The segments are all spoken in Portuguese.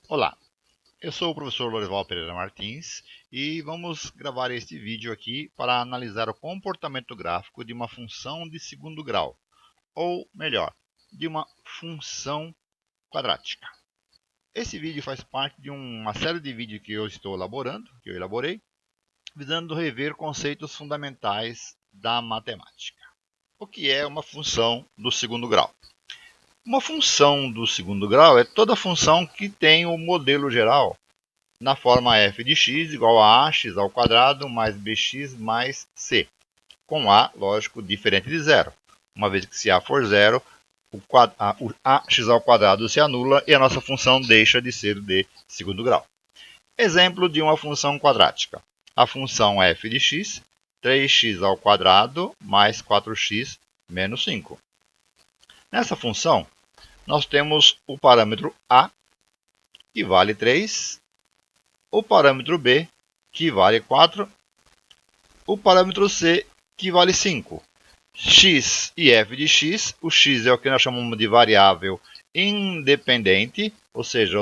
Olá, eu sou o professor Lorival Pereira Martins e vamos gravar este vídeo aqui para analisar o comportamento gráfico de uma função de segundo grau, ou melhor, de uma função quadrática. Esse vídeo faz parte de uma série de vídeos que eu estou elaborando, que eu elaborei, visando rever conceitos fundamentais da matemática. O que é uma função do segundo grau? Uma função do segundo grau é toda função que tem o modelo geral na forma f de x igual a ax ao quadrado mais bx mais c, com a, lógico, diferente de zero. Uma vez que se a for zero, o ax ao quadrado se anula e a nossa função deixa de ser de segundo grau. Exemplo de uma função quadrática. A função f de x, 3x ao quadrado mais 4x menos 5. Nessa função, nós temos o parâmetro a, que vale 3, o parâmetro b, que vale 4, o parâmetro c, que vale 5. X e f de x, o x é o que nós chamamos de variável independente, ou seja,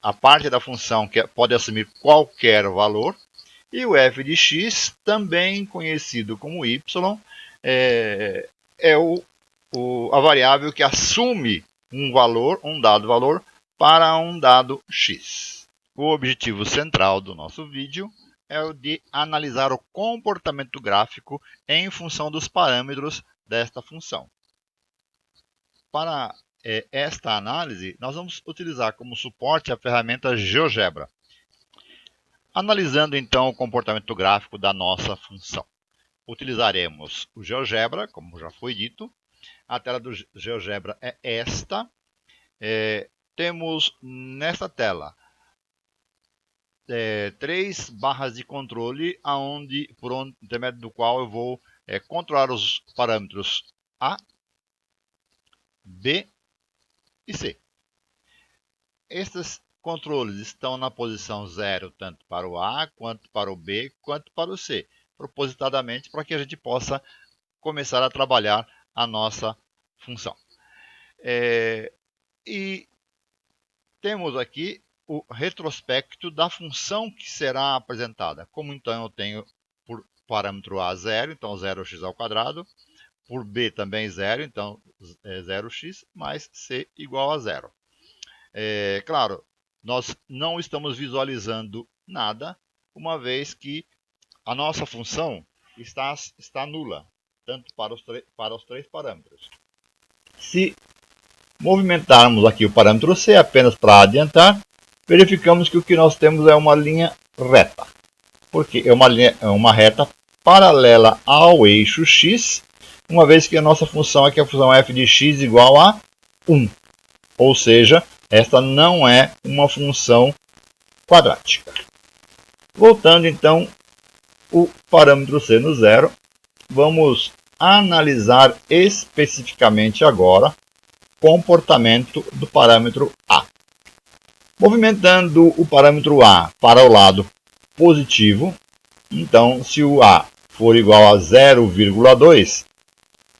a parte da função que pode assumir qualquer valor, e o f de x, também conhecido como y, é a variável que assume um dado valor para um dado x. O objetivo central do nosso vídeo é o de analisar o comportamento gráfico em função dos parâmetros desta função. Para esta análise, nós vamos utilizar como suporte a ferramenta GeoGebra. Analisando então o comportamento gráfico da nossa função. Utilizaremos o GeoGebra, como já foi dito. A tela do GeoGebra é esta. Temos nesta tela 3 barras de controle, por intermédio do qual eu vou controlar os parâmetros A, B e C. Estes controles estão na posição 0, tanto para o A, quanto para o B, quanto para o C, propositadamente para que a gente possa começar a trabalhar a nossa função. E temos aqui o retrospecto da função que será apresentada. Como então eu tenho por parâmetro A 0, então 0x ao quadrado, por B também 0, então 0x, mais C igual a 0. Claro, nós não estamos visualizando nada, uma vez que a nossa função está nula, tanto para os 3 parâmetros. Se movimentarmos aqui o parâmetro C apenas para adiantar, verificamos que o que nós temos é uma linha reta. Porque é uma reta paralela ao eixo x, uma vez que a nossa função aqui é a função f de x igual a 1. Ou seja, esta não é uma função quadrática. Voltando então o parâmetro C no zero, vamos analisar especificamente agora o comportamento do parâmetro A. Movimentando o parâmetro A para o lado positivo, então se o A for igual a 0,2,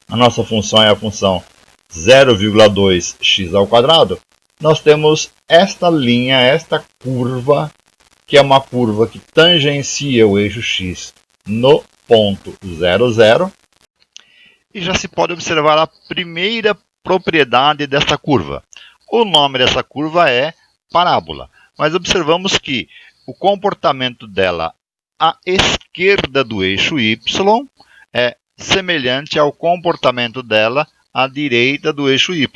a nossa função é a função 0,2x ao quadrado, nós temos esta linha, esta curva, que é uma curva que tangencia o eixo x no ponto 0, 0. E já se pode observar a primeira propriedade dessa curva. O nome dessa curva é parábola, mas observamos que o comportamento dela à esquerda do eixo y é semelhante ao comportamento dela à direita do eixo y.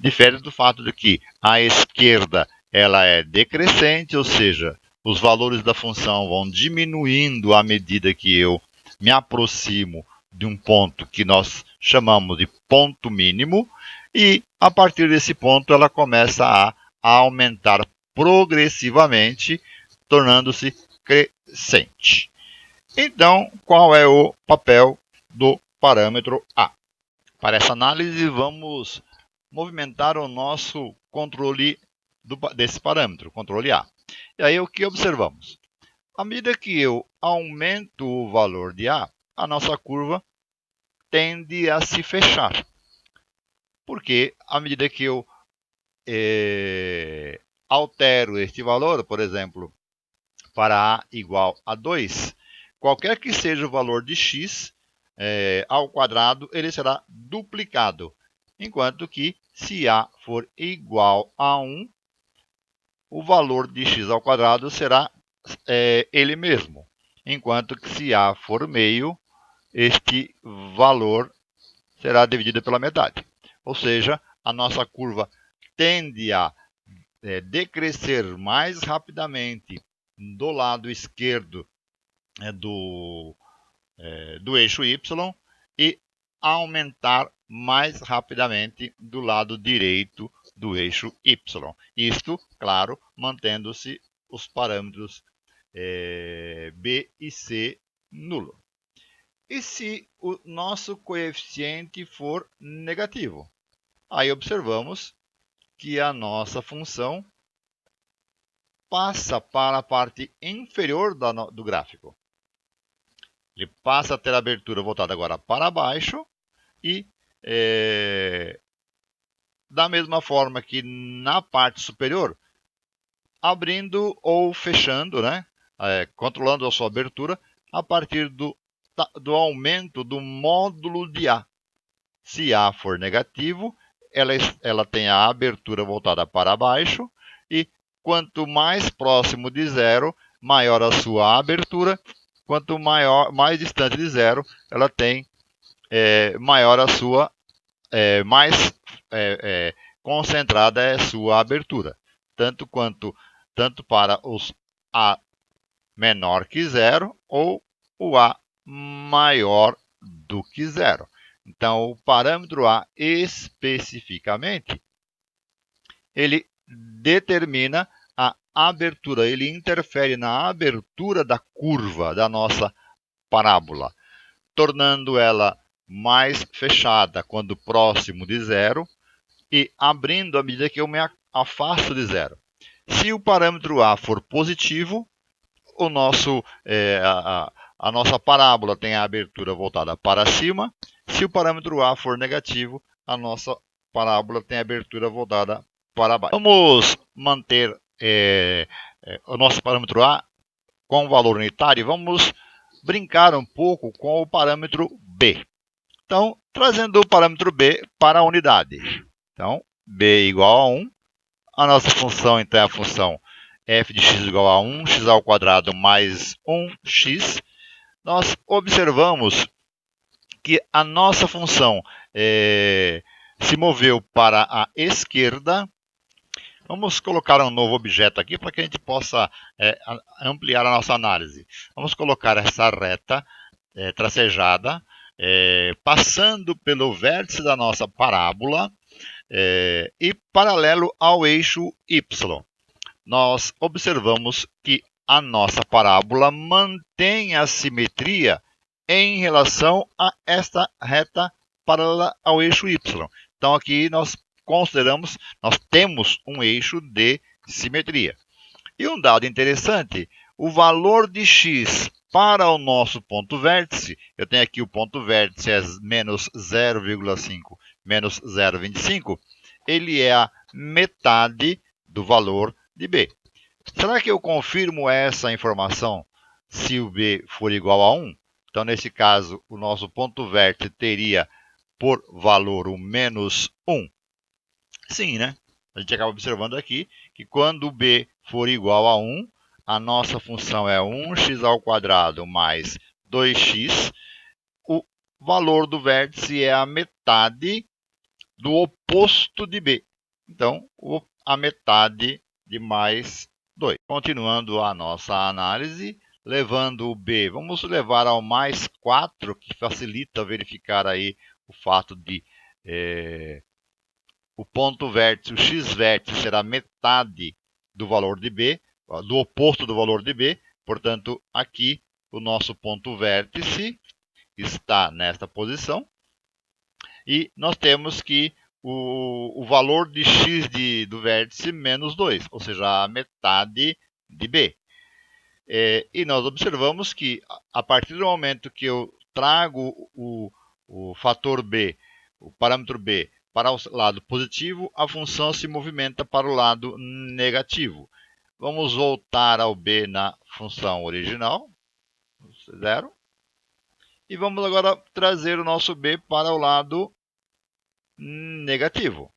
Difere do fato de que à esquerda ela é decrescente, ou seja, os valores da função vão diminuindo à medida que eu me aproximo de um ponto que nós chamamos de ponto mínimo, e a partir desse ponto ela começa a aumentar progressivamente, tornando-se crescente. Então, qual é o papel do parâmetro A? Para essa análise, vamos movimentar o nosso controle desse parâmetro, controle A. E aí o que observamos? À medida que eu aumento o valor de A, a nossa curva tende a se fechar. Porque à medida que eu altero este valor, por exemplo, para a igual a 2, qualquer que seja o valor de x ao quadrado, ele será duplicado. Enquanto que, se a for igual a 1, o valor de x ao quadrado será ele mesmo. Enquanto que, se a for meio, este valor será dividido pela metade. Ou seja, a nossa curva tende a decrescer mais rapidamente do lado esquerdo do eixo y e aumentar mais rapidamente do lado direito do eixo y. Isto, claro, mantendo-se os parâmetros b e c nulo. E se o nosso coeficiente for negativo? Aí observamos que a nossa função passa para a parte inferior do gráfico. Ele passa a ter a abertura voltada agora para baixo e, da mesma forma que na parte superior, abrindo ou fechando, né? Controlando a sua abertura a partir do aumento do módulo de A. Se A for negativo, ela tem a abertura voltada para baixo e quanto mais próximo de zero, maior a sua abertura. Quanto mais distante de zero, ela tem maior a sua, mais concentrada é a sua abertura. Tanto para os A menor que zero ou o A maior do que zero. Então, o parâmetro A especificamente, ele determina a abertura, ele interfere na abertura da curva da nossa parábola, tornando ela mais fechada quando próximo de zero e abrindo à medida que eu me afasto de zero. Se o parâmetro A for positivo, a nossa parábola tem a abertura voltada para cima. Se o parâmetro A for negativo, a nossa parábola tem a abertura voltada para baixo. Vamos manter o nosso parâmetro A com valor unitário e vamos brincar um pouco com o parâmetro B. Então, trazendo o parâmetro B para a unidade. Então, B igual a 1. A nossa função, então, é a função f de x igual a 1, x ao quadrado mais 1x. Nós observamos que a nossa função se moveu para a esquerda. Vamos colocar um novo objeto aqui para que a gente possa ampliar a nossa análise. Vamos colocar essa reta tracejada, passando pelo vértice da nossa parábola e paralelo ao eixo y. Nós observamos que a nossa parábola mantém a simetria em relação a esta reta paralela ao eixo y. Então, aqui nós temos um eixo de simetria. E um dado interessante, o valor de x para o nosso ponto vértice, eu tenho aqui o ponto vértice é menos 0,5 menos 0,25, ele é a metade do valor de B. Será que eu confirmo essa informação se o B for igual a 1? Então, nesse caso, o nosso ponto vértice teria por valor o menos 1. Sim, né? A gente acaba observando aqui que quando B for igual a 1, a nossa função é 1x ao quadrado mais 2x. O valor do vértice é a metade do oposto de B. Então, a metade de mais 2. Continuando a nossa análise, levando o B, vamos levar ao mais 4, que facilita verificar aí o fato de o ponto vértice, o x-vértice, será metade do valor de B, do oposto do valor de B. Portanto, aqui o nosso ponto vértice está nesta posição. E nós temos que o valor de x do vértice menos 2, ou seja, a metade de B. E nós observamos que a partir do momento que eu trago o fator B, o parâmetro B, para o lado positivo, a função se movimenta para o lado negativo. Vamos voltar ao b na função original, 0. E vamos agora trazer o nosso b para o lado negativo.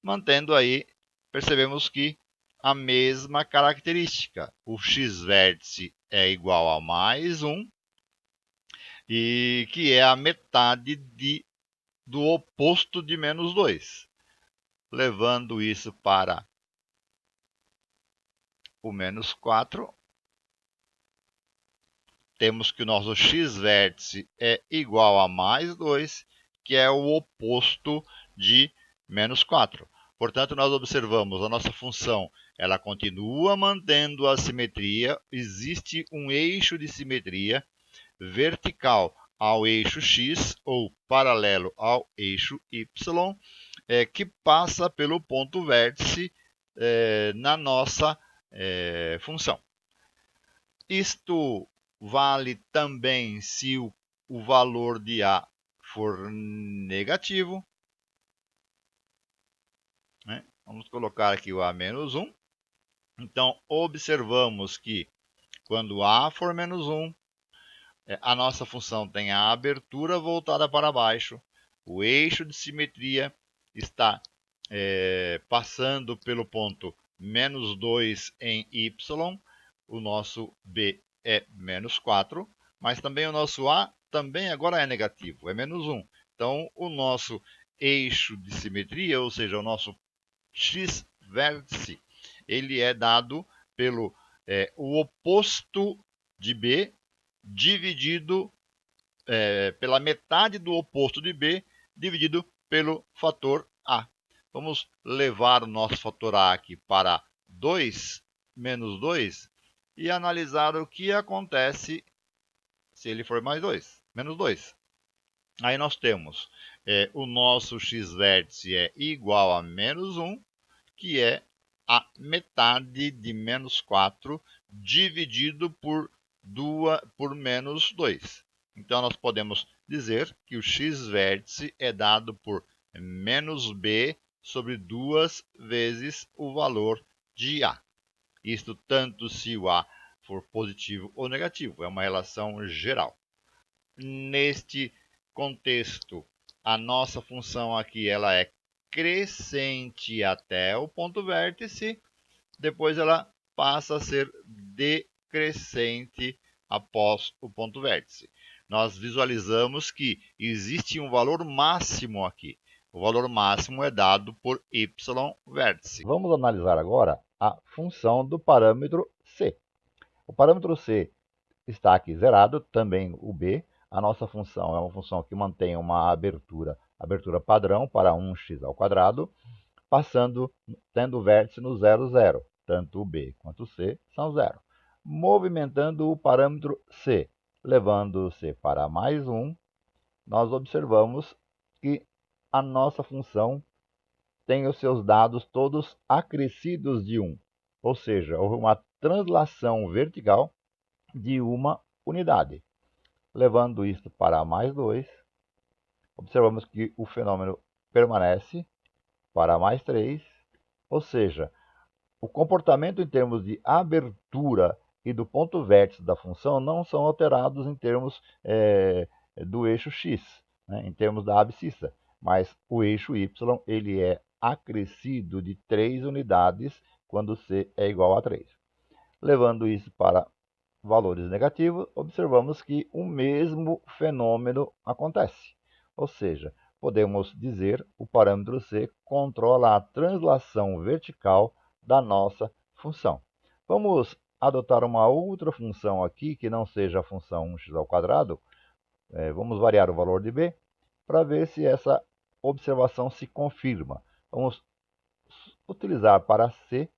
Mantendo aí, percebemos que a mesma característica. O x-vértice é igual a mais 1, e que é a metade do oposto de menos 2. Levando isso para o menos 4, temos que o nosso x-vértice é igual a mais 2, que é o oposto de menos 4. Portanto, nós observamos a nossa função, ela continua mantendo a simetria, existe um eixo de simetria vertical ao eixo x, ou paralelo ao eixo y, que passa pelo ponto vértice na nossa função. Isto vale também se o valor de A for negativo. Né? Vamos colocar aqui o A menos 1. Então, observamos que quando A for menos 1, a nossa função tem a abertura voltada para baixo, o eixo de simetria está passando pelo ponto menos 2 em y, o nosso b é menos 4, mas também o nosso a também agora é negativo, é menos 1. Então, o nosso eixo de simetria, ou seja, o nosso x-vértice, ele é dado pelo o oposto de b dividido pela metade do oposto de b dividido pelo fator a. Vamos levar o nosso fator a aqui para 2 menos 2 e analisar o que acontece se ele for mais 2, menos 2. Aí nós temos o nosso x-vértice é igual a menos 1, que é a metade de menos 4 dividido por menos 2. Então, nós podemos dizer que o x-vértice é dado por menos b sobre 2 vezes o valor de A. Isto tanto se o A for positivo ou negativo, é uma relação geral. Neste contexto, a nossa função aqui ela é crescente até o ponto vértice, depois ela passa a ser decrescente após o ponto vértice. Nós visualizamos que existe um valor máximo aqui. O valor máximo é dado por y vértice. Vamos analisar agora a função do parâmetro c. O parâmetro c está aqui zerado, também o b. A nossa função é uma função que mantém uma abertura padrão para 1x², tendo vértice no 0, 0. Tanto o b quanto o c são 0. Movimentando o parâmetro c, levando c para mais 1, nós observamos que a nossa função tem os seus dados todos acrescidos de 1. Ou seja, houve uma translação vertical de uma unidade. Levando isto para mais 2, observamos que o fenômeno permanece para mais 3, ou seja, o comportamento em termos de abertura e do ponto vértice da função não são alterados em termos do eixo x, né, em termos da abscissa, mas o eixo y ele é acrescido de 3 unidades quando c é igual a 3. Levando isso para valores negativos, observamos que o mesmo fenômeno acontece. Ou seja, podemos dizer que o parâmetro c controla a translação vertical da nossa função. Vamos adotar uma outra função aqui, que não seja a função 1x². Vamos variar o valor de b, para ver se essa observação se confirma. Vamos utilizar para c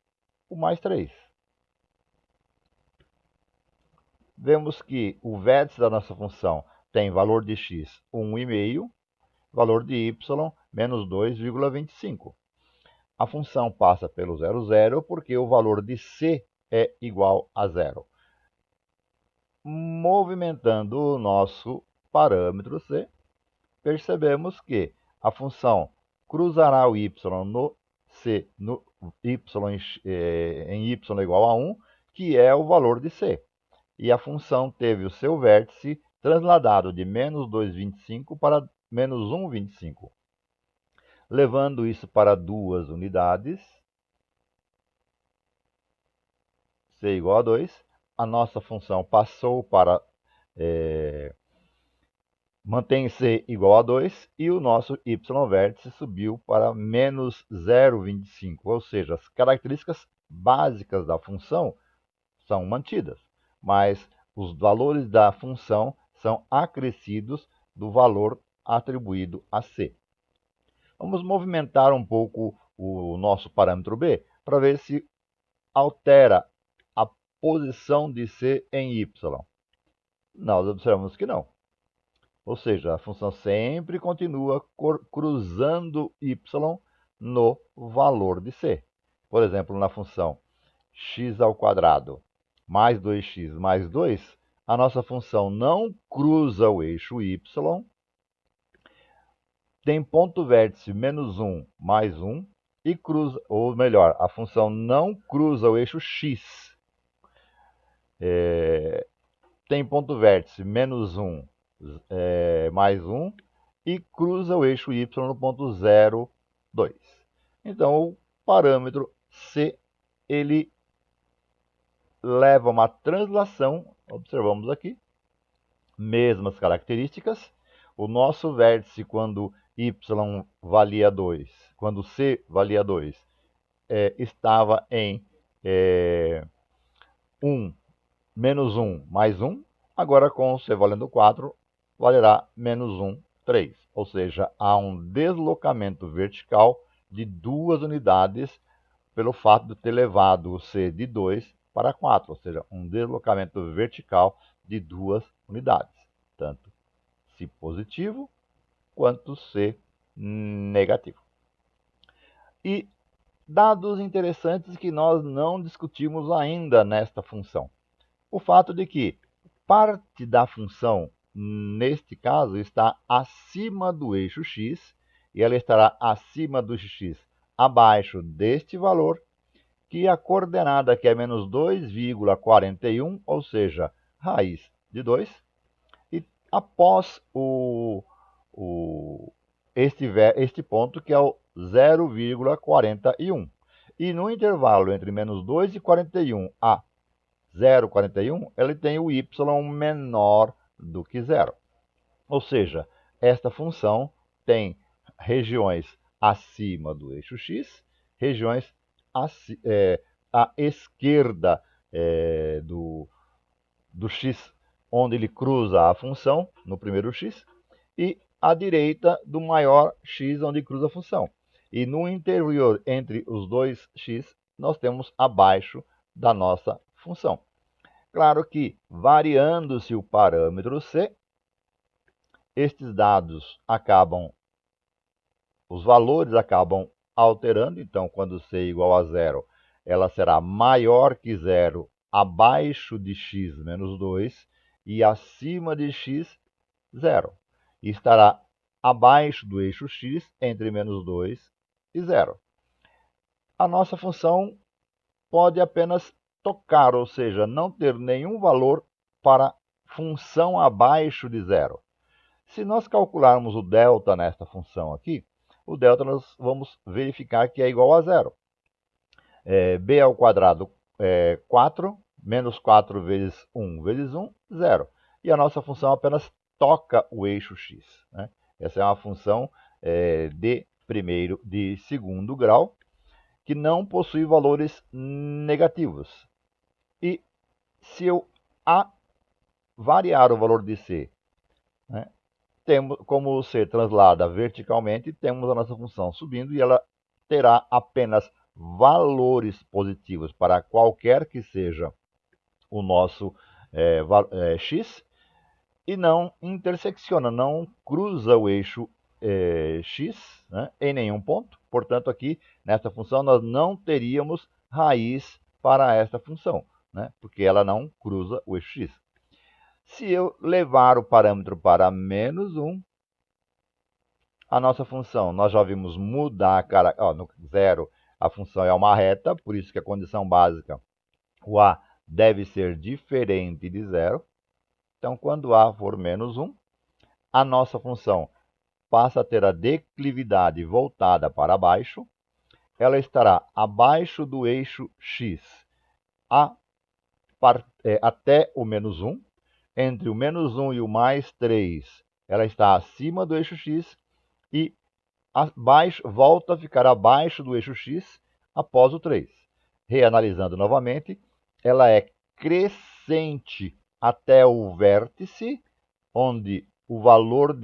o mais 3. Vemos que o vértice da nossa função tem valor de x 1,5, valor de y menos 2,25. A função passa pelo 0, 0, porque o valor de c é igual a 0. Movimentando o nosso parâmetro c, percebemos que a função cruzará o y no c, no y em y igual a 1, que é o valor de c. E a função teve o seu vértice transladado de menos 2,25 para menos 1,25. Levando isso para duas unidades, c igual a 2, a nossa função passou para mantém c igual a 2 e o nosso y vértice subiu para menos 0,25, ou seja, as características básicas da função são mantidas, mas os valores da função são acrescidos do valor atribuído a c. Vamos movimentar um pouco o nosso parâmetro b para ver se altera a posição de c em y. Nós observamos que não. Ou seja, a função sempre continua cruzando y no valor de c. Por exemplo, na função x² mais 2x mais 2, a nossa função não cruza o eixo y, tem ponto vértice menos 1 mais 1, e cruza, ou melhor, a função não cruza o eixo x. Tem ponto vértice menos 1 mais 1 e cruza o eixo y no ponto 0, 2. Então, o parâmetro c, ele leva uma translação, observamos aqui, mesmas características. O nosso vértice, quando y valia 2, quando c valia 2, estava em 1 menos 1 mais 1. Agora, com c valendo 4, valerá menos 1, 3. Ou seja, há um deslocamento vertical de duas unidades pelo fato de ter levado o c de 2 para 4, ou seja, um deslocamento vertical de duas unidades, tanto se positivo quanto se negativo. E dados interessantes que nós não discutimos ainda nesta função. O fato de que parte da função, neste caso, está acima do eixo x, e ela estará acima do x abaixo deste valor, que a coordenada que é menos 2,41, ou seja, raiz de 2, e após este ponto, que é o 0,41. E no intervalo entre menos 2 e 41 a 0,41, ele tem o y menor do que 0. Ou seja, esta função tem regiões acima do eixo x, regiões à esquerda do x, onde ele cruza a função, no primeiro x, e à direita do maior x, onde cruza a função. E no interior entre os dois x, nós temos abaixo da nossa função. Claro que, variando-se o parâmetro c, estes dados os valores acabam alterando. Então, quando c é igual a 0, ela será maior que 0 abaixo de x menos 2 e acima de x, 0. E estará abaixo do eixo x entre menos 2 e 0. A nossa função pode apenas tocar, ou seja, não ter nenhum valor para função abaixo de 0. Se nós calcularmos o delta nesta função aqui, o delta nós vamos verificar que é igual a 0. b² é 4, menos 4 vezes 1 vezes 1, 0. E a nossa função apenas toca o eixo x. Né? Essa é uma função de segundo grau, que não possui valores negativos. E se eu variar o valor de c, né, como c translada verticalmente, temos a nossa função subindo e ela terá apenas valores positivos para qualquer que seja o nosso x, e não intersecciona, não cruza o eixo x, né, em nenhum ponto. Portanto, aqui, nesta função, nós não teríamos raiz para esta função, né, porque ela não cruza o eixo x. Se eu levar o parâmetro para menos 1, A nossa função, nós já vimos mudar a cara, no zero a função é uma reta, por isso que a condição básica, o a deve ser diferente de zero. Então, quando a for menos 1, a nossa função passa a ter a declividade voltada para baixo. Ela estará abaixo do eixo x até o menos 1. Entre o menos 1 e o mais 3, ela está acima do eixo x e volta a ficar abaixo do eixo x após o 3. Reanalisando novamente, ela é crescente até o vértice, onde o valor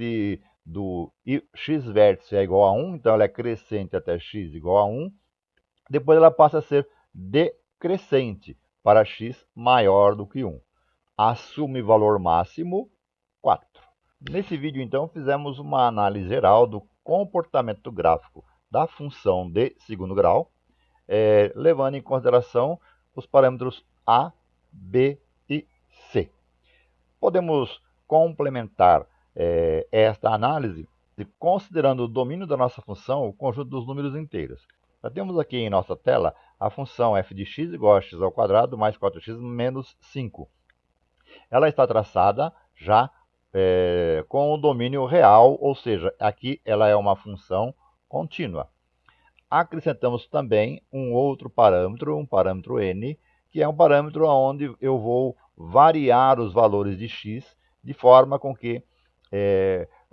do x vértice é igual a 1, então ela é crescente até x igual a 1. Depois ela passa a ser decrescente para x maior do que 1. Assume valor máximo 4. Nesse vídeo, então, fizemos uma análise geral do comportamento gráfico da função de segundo grau, levando em consideração os parâmetros a, b e c. Podemos complementar esta análise considerando o domínio da nossa função, o conjunto dos números inteiros. Já temos aqui em nossa tela a função f de x igual a x ao quadrado mais 4x menos 5. Ela está traçada já com o domínio real, ou seja, aqui ela é uma função contínua. Acrescentamos também um outro parâmetro, um parâmetro n, que é um parâmetro onde eu vou variar os valores de x de forma com que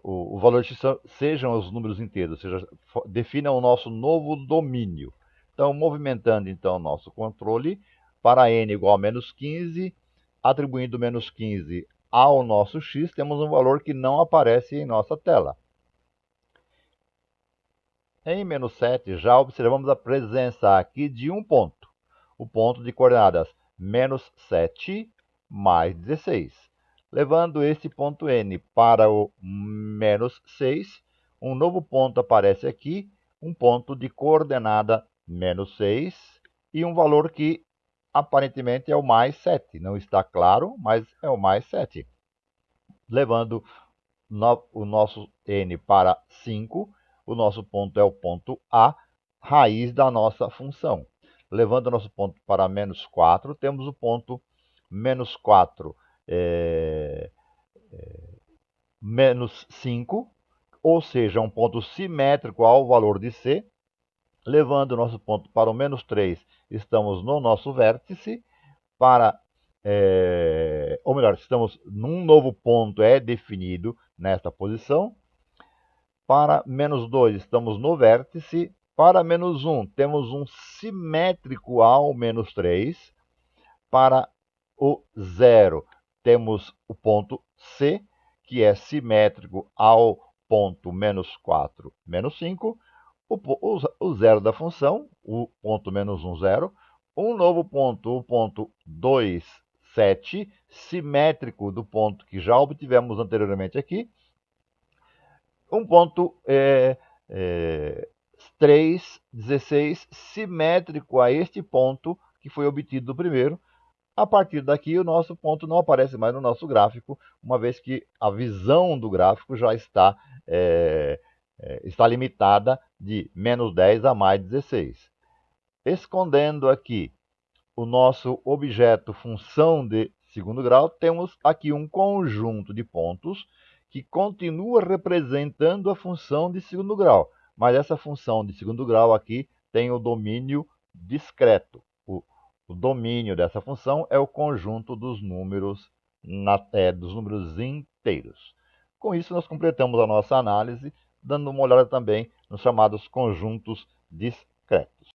o valor de x sejam os números inteiros, ou seja, defina o nosso novo domínio. Então, movimentando então o nosso controle para n igual a menos 15, atribuindo menos 15 ao nosso x, temos um valor que não aparece em nossa tela. Em menos 7, já observamos a presença aqui de um ponto. O ponto de coordenadas menos 7 mais 16. Levando esse ponto N para o menos 6, um novo ponto aparece aqui, um ponto de coordenada menos 6 e um valor que aparentemente é o mais 7. Não está claro, mas é o mais 7. Levando o nosso N para 5, o nosso ponto é o ponto A, raiz da nossa função. Levando o nosso ponto para menos 4, temos o ponto menos 4 menos 5, ou seja, um ponto simétrico ao valor de C. Levando o nosso ponto para o menos 3, estamos no nosso vértice. Ou melhor, estamos num novo ponto definido nesta posição. Para menos 2, estamos no vértice. Para menos 1, temos um simétrico ao menos 3. Para o 0, temos o ponto C, que é simétrico ao ponto menos 4, menos 5. O zero da função, o ponto menos 1, 0. Um novo ponto, o ponto 2, 7, simétrico do ponto que já obtivemos anteriormente aqui. Um ponto 3, 16, simétrico a este ponto que foi obtido do primeiro. A partir daqui, o nosso ponto não aparece mais no nosso gráfico, uma vez que a visão do gráfico já está limitada de menos 10 a mais 16. Escondendo aqui o nosso objeto função de segundo grau, temos aqui um conjunto de pontos que continua representando a função de segundo grau, mas essa função de segundo grau aqui tem o domínio discreto. O domínio dessa função é o conjunto dos números inteiros. Com isso, nós completamos a nossa análise, dando uma olhada também nos chamados conjuntos discretos.